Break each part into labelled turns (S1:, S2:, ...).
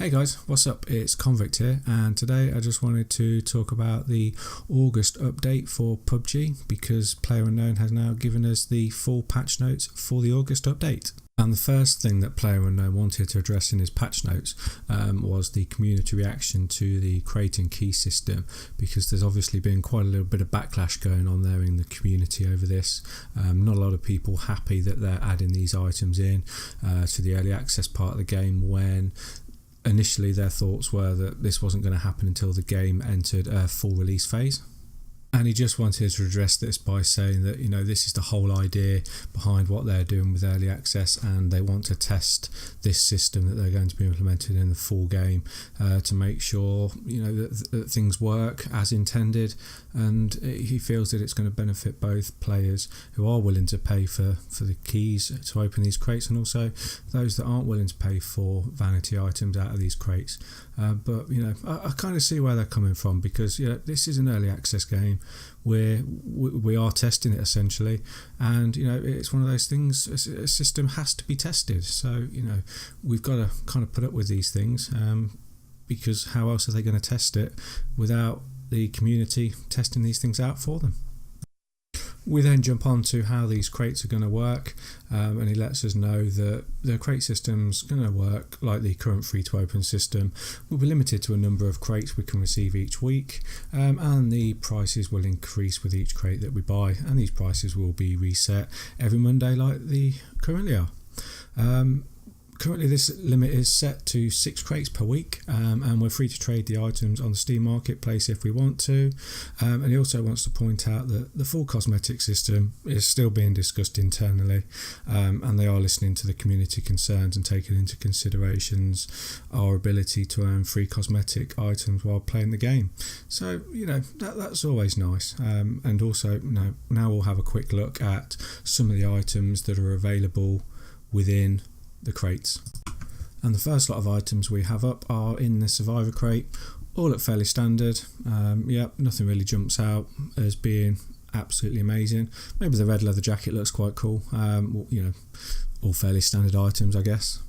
S1: Hey guys, what's up? It's Convict here, and today I just wanted to talk about the August update for PUBG because Playerunknown has now given us the full patch notes for the August update. And the first thing that Playerunknown wanted to address in his patch notes was the community reaction to the crate and key system, because there's obviously been quite a little bit of backlash going on there in the community over this. Not a lot of people happy that they're adding these items in to the early access part of the game, when initially their thoughts were that this wasn't going to happen until the game entered a full release phase. And he just wanted to address this by saying that, this is the whole idea behind what they're doing with early access, and they want to test this system that they're going to be implemented in the full game to make sure, that things work as intended. And he feels that it's going to benefit both players who are willing to pay for the keys to open these crates, and also those that aren't willing to pay for vanity items out of these crates. But I kind of see where they're coming from, because this is an early access game where we are testing it essentially, and it's one of those things. A system has to be tested, so we've got to kind of put up with these things, because how else are they going to test it without the community testing these things out for them? We then jump on to how these crates are going to work, and he lets us know that the crate system's going to work like the current free-to-open system. We'll be limited to a number of crates we can receive each week, and the prices will increase with each crate that we buy, and these prices will be reset every Monday like they currently are. Currently this limit is set to 6 crates per week, and we're free to trade the items on the Steam marketplace if we want to. And he also wants to point out that the full cosmetic system is still being discussed internally, and they are listening to the community concerns and taking into considerations our ability to earn free cosmetic items while playing the game. So that's always nice. And also now we'll have a quick look at some of the items that are available within the crates. And the first lot of items we have up are in the Survivor crate, all look fairly standard. Nothing really jumps out as being absolutely amazing. Maybe the red leather jacket looks quite cool. All fairly standard items, I guess.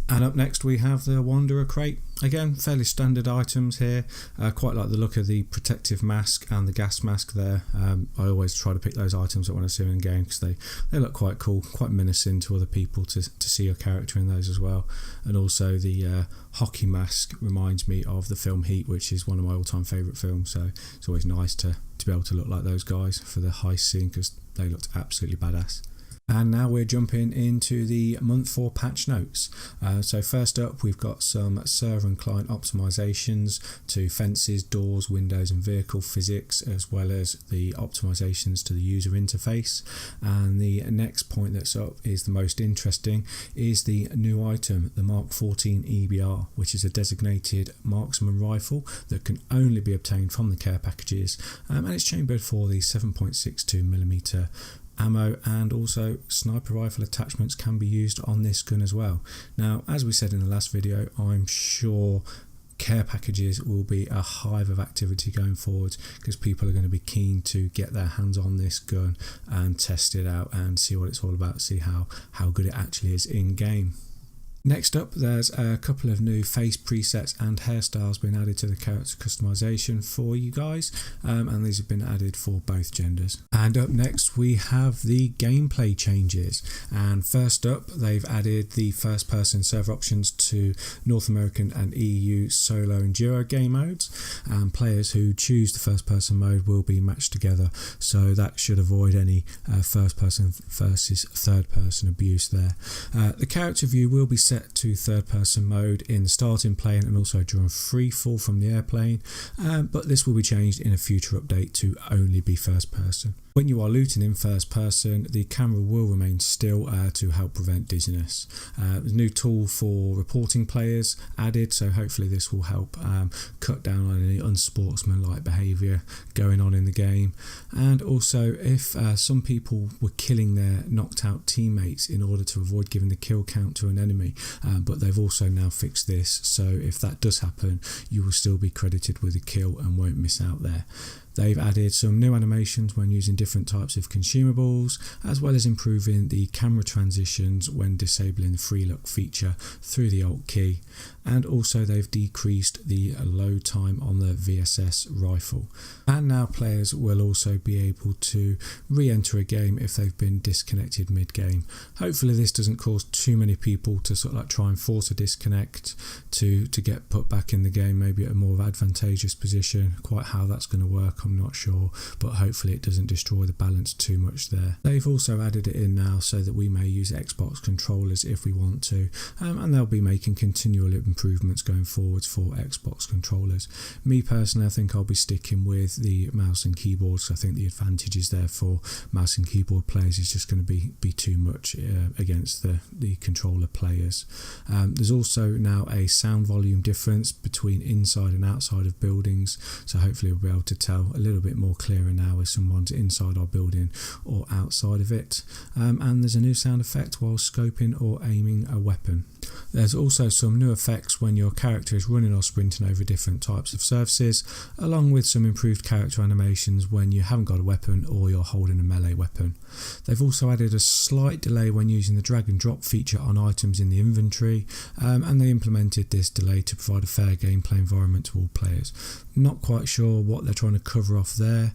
S1: And up next we have the Wanderer crate. Again, fairly standard items here. Quite like the look of the protective mask and the gas mask there. I always try to pick those items up when I see them in game, because they look quite cool, quite menacing to other people to see your character in those as well. And also the hockey mask reminds me of the film Heat, which is one of my all-time favourite films, so it's always nice to be able to look like those guys for the heist scene, because they looked absolutely badass. And now we're jumping into the month 4 patch notes. So first up, we've got some server and client optimizations to fences, doors, windows and vehicle physics, as well as the optimizations to the user interface. And the next point that's up is the most interesting, is the new item, the MK14 EBR, which is a designated marksman rifle that can only be obtained from the care packages, and it's chambered for the 7.62mm ammo, and also sniper rifle attachments can be used on this gun as well. Now, as we said in the last video, I'm sure care packages will be a hive of activity going forward, because people are going to be keen to get their hands on this gun and test it out and see what it's all about, see how good it actually is in game. Next up, there's a couple of new face presets and hairstyles being added to the character customization for you guys, and these have been added for both genders. And up next we have the gameplay changes, and first up they've added the first person server options to North American and EU solo and duo game modes, and players who choose the first person mode will be matched together, so that should avoid any first person versus third person abuse there. The character view will be set to third person mode in the starting plane and also during free fall from the airplane, but this will be changed in a future update to only be first person. When you are looting in first person, the camera will remain still to help prevent dizziness. There's a new tool for reporting players added, so hopefully this will help cut down on any unsportsmanlike behaviour going on in the game. And also, if some people were killing their knocked out teammates in order to avoid giving the kill count to an enemy, but they've also now fixed this, so if that does happen, you will still be credited with a kill and won't miss out there. They've added some new animations when using different types of consumables, as well as improving the camera transitions when disabling the free look feature through the Alt key. And also they've decreased the load time on the VSS rifle. And now players will also be able to re-enter a game if they've been disconnected mid-game. Hopefully this doesn't cause too many people to sort of like try and force a disconnect to get put back in the game, maybe at a more advantageous position. Quite how that's going to work I'm not sure, but hopefully it doesn't destroy the balance too much there. They've also added it in now so that we may use Xbox controllers if we want to, and they'll be making continual improvements going forwards for Xbox controllers. Me personally, I think I'll be sticking with the mouse and keyboard, so I think the advantages there for mouse and keyboard players is just going to be too much against the controller players. There's also now a sound volume difference between inside and outside of buildings, so hopefully we'll be able to tell a little bit more clearer now if someone's inside our building or outside of it. And there's a new sound effect while scoping or aiming a weapon. There's also some new effects when your character is running or sprinting over different types of surfaces, along with some improved character animations when you haven't got a weapon or you're holding a melee weapon. They've also added a slight delay when using the drag and drop feature on items in the inventory, and they implemented this delay to provide a fair gameplay environment to all players. Not quite sure what they're trying to cover off there,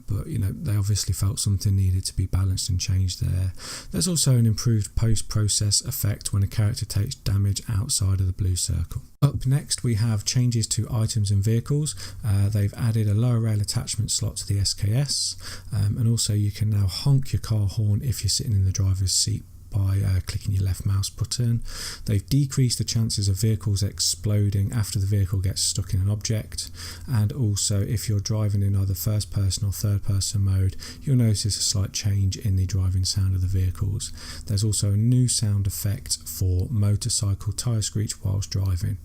S1: but you know, they obviously felt something needed to be balanced and changed there. There's also an improved post-process effect when a character takes damage outside of the blue circle. Up next we have changes to items and vehicles. They've added a lower rail attachment slot to the SKS, and also you can now honk your car horn if you're sitting in the driver's seat by clicking your left mouse button. They've decreased the chances of vehicles exploding after the vehicle gets stuck in an object, and also if you're driving in either first person or third person mode, you'll notice a slight change in the driving sound of the vehicles. There's also a new sound effect for motorcycle tyre screech whilst driving.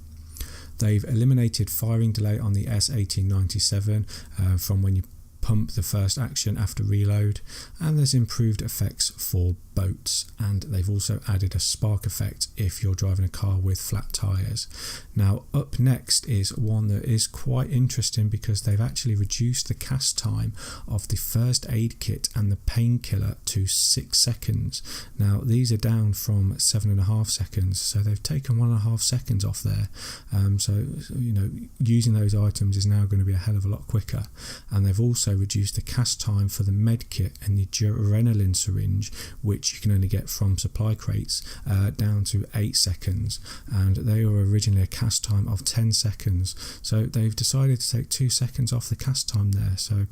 S1: They've eliminated firing delay on the S1897 from when you pump the first action after reload, and there's improved effects for boats, and they've also added a spark effect if you're driving a car with flat tyres. Now up next is one that is quite interesting because they've actually reduced the cast time of the first aid kit and the painkiller to 6 seconds. Now these are down from 7.5 seconds, so they've taken 1.5 seconds off there. So you know, using those items is now going to be a hell of a lot quicker, and they've also reduced the cast time for the med kit and the adrenaline syringe, which you can only get from supply crates, down to 8 seconds, and they were originally a cast time of 10 seconds, so they've decided to take 2 seconds off the cast time there. So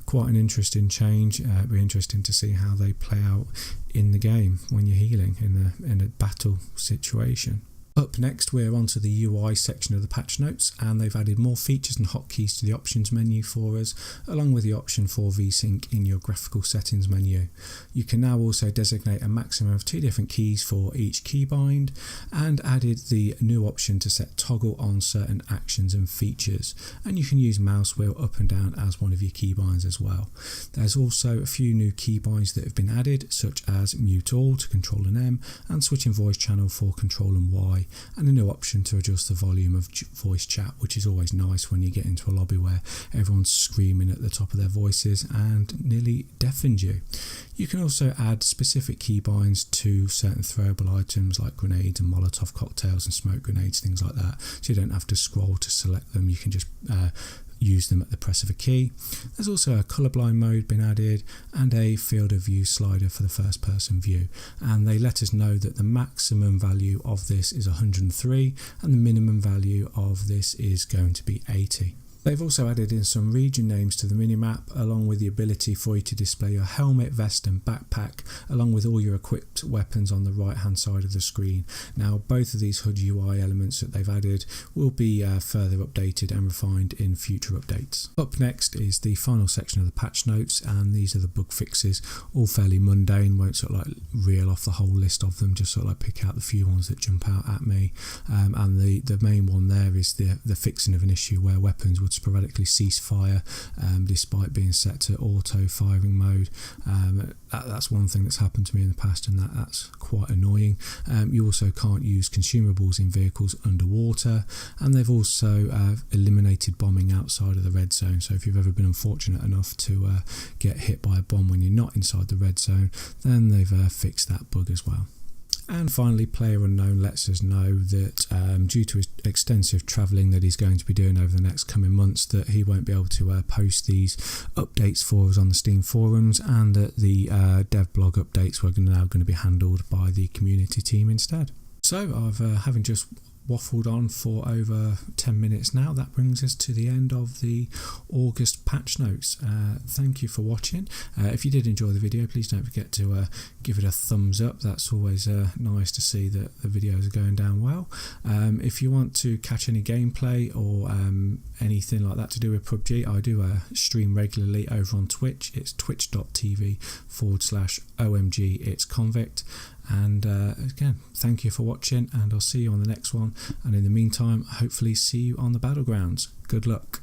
S1: quite an interesting change. It'll be interesting to see how they play out in the game when you're healing in a battle situation. Up next we're onto the UI section of the patch notes, and they've added more features and hotkeys to the options menu for us, along with the option for VSync in your graphical settings menu. You can now also designate a maximum of 2 different keys for each keybind, and added the new option to set toggle on certain actions and features, and you can use mouse wheel up and down as one of your keybinds as well. There's also a few new keybinds that have been added, such as mute all to control an M, and switching voice channel for control and Y, and a new option to adjust the volume of voice chat, which is always nice when you get into a lobby where everyone's screaming at the top of their voices and nearly deafens you. You can also add specific keybinds to certain throwable items like grenades and Molotov cocktails and smoke grenades, things like that, so you don't have to scroll to select them. You can just use them at the press of a key. There's also a colorblind mode been added, and a field of view slider for the first person view, and they let us know that the maximum value of this is 103 and the minimum value of this is going to be 80. They've also added in some region names to the minimap, along with the ability for you to display your helmet, vest and backpack, along with all your equipped weapons on the right hand side of the screen. Now both of these HUD UI elements that they've added will be further updated and refined in future updates. Up next is the final section of the patch notes, and these are the bug fixes, all fairly mundane, won't sort of like reel off the whole list of them, just sort of like pick out the few ones that jump out at me. And the main one there is the fixing of an issue where weapons would sporadically cease fire despite being set to auto firing mode. That's one thing that's happened to me in the past, and that's quite annoying. You also can't use consumables in vehicles underwater, and they've also eliminated bombing outside of the red zone. So if you've ever been unfortunate enough to get hit by a bomb when you're not inside the red zone, then they've fixed that bug as well. And finally, Playerunknown lets us know that due to his extensive travelling that he's going to be doing over the next coming months, that he won't be able to post these updates for us on the Steam forums, and that the dev blog updates were now going to be handled by the community team instead. So I've having just waffled on for over 10 minutes now, that brings us to the end of the August patch notes. Thank you for watching. If you did enjoy the video, please don't forget to give it a thumbs up. That's always nice to see that the videos are going down well. If you want to catch any gameplay or anything like that to do with PUBG, I do stream regularly over on Twitch. It's twitch.tv/OMG It's Convict. And again, thank you for watching, and I'll see you on the next one. And in the meantime, hopefully see you on the Battlegrounds. Good luck.